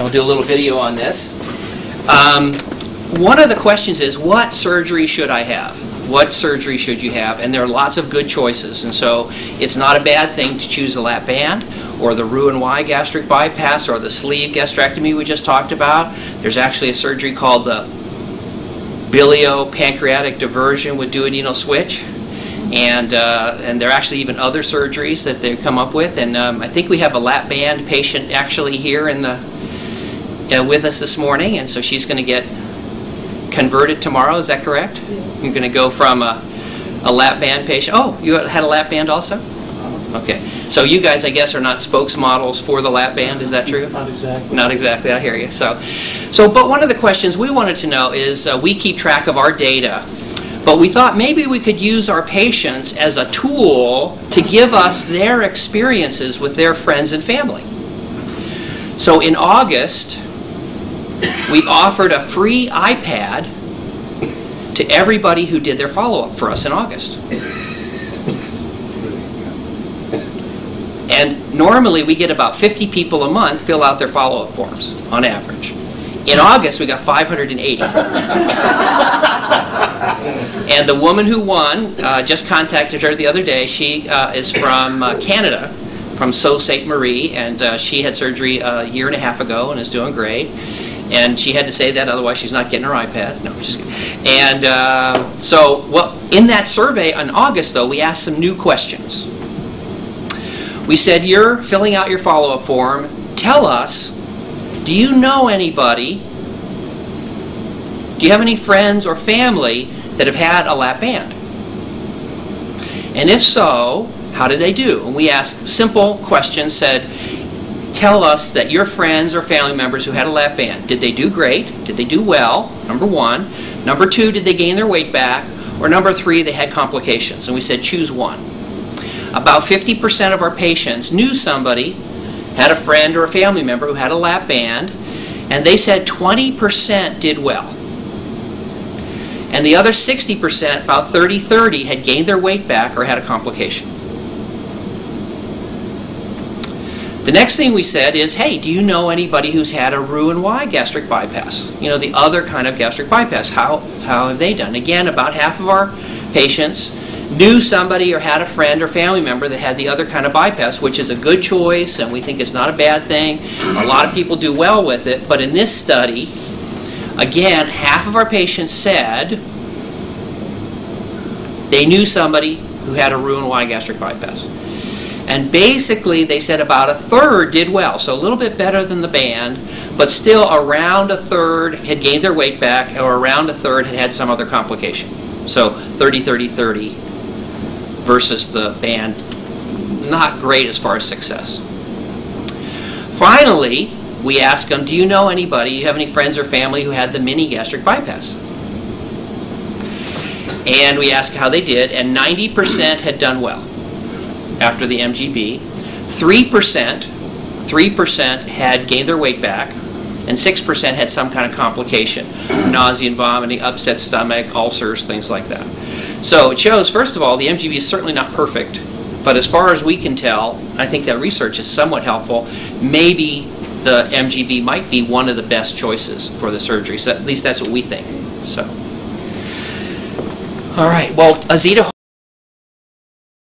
we'll do a little video on this. One of the questions is, what surgery should I have? What surgery should you have? And there are lots of good choices. And so it's not a bad thing to choose a lap band or the Roux-en-Y gastric bypass or the sleeve gastrectomy we just talked about. There's actually a surgery called the biliopancreatic diversion with duodenal switch. And there are actually even other surgeries that they've come up with. And I think we have a lap band patient actually here in the with us this morning. And so she's going to get converted tomorrow. Is that correct? Yeah. You're going to go from a lap band patient. Oh, you had a lap band also? Okay. So you guys, I guess, are not spokesmodels for the lap band. Is that true? Not exactly. Not exactly. I hear you. But one of the questions we wanted to know is we keep track of our data, but we thought maybe we could use our patients as a tool to give us their experiences with their friends and family. So in August, we offered a free iPad to everybody who did their follow-up for us in August. And normally we get about 50 people a month fill out their follow-up forms on average. In August we got 580. And the woman who won, just contacted her the other day. She is from Canada, from Sault Ste. Marie, and she had surgery a year and a half ago and is doing great. And she had to say that, otherwise she's not getting her iPad. No, I'm just kidding. And in that survey in August, though, we asked some new questions. We said, you're filling out your follow-up form. Tell us, do you know anybody, do you have any friends or family that have had a lap band? And if so, how did they do? And we asked simple questions, said, tell us that your friends or family members who had a lap band, did they do great? Did they do well? Number one. Number two, did they gain their weight back? Or number three, they had complications. And we said, choose one. About 50% of our patients knew somebody, had a friend or a family member who had a lap band, and they said 20% did well. And the other 60%, about 30-30, had gained their weight back or had a complication. The next thing we said is, hey, do you know anybody who's had a Roux-en-Y gastric bypass? You know, the other kind of gastric bypass. How have they done? Again, about half of our patients knew somebody or had a friend or family member that had the other kind of bypass, which is a good choice, and we think it's not a bad thing. A lot of people do well with it, but in this study, again, half of our patients said they knew somebody who had a Roux-en-Y gastric bypass. And basically, they said about a third did well, so a little bit better than the band, but still around a third had gained their weight back, or around a third had had some other complication. So 30-30-30 versus the band, not great as far as success. Finally, we asked them, do you know anybody, do you have any friends or family who had the mini gastric bypass? And we asked how they did, and 90% had done well after the MGB. 3% had gained their weight back, and 6% had some kind of complication. Nausea and vomiting, upset stomach, ulcers, things like that. So it shows, first of all, the MGB is certainly not perfect, but as far as we can tell, I think that research is somewhat helpful. Maybe the MGB might be one of the best choices for the surgery. So at least that's what we think. So, all right, well, Azita.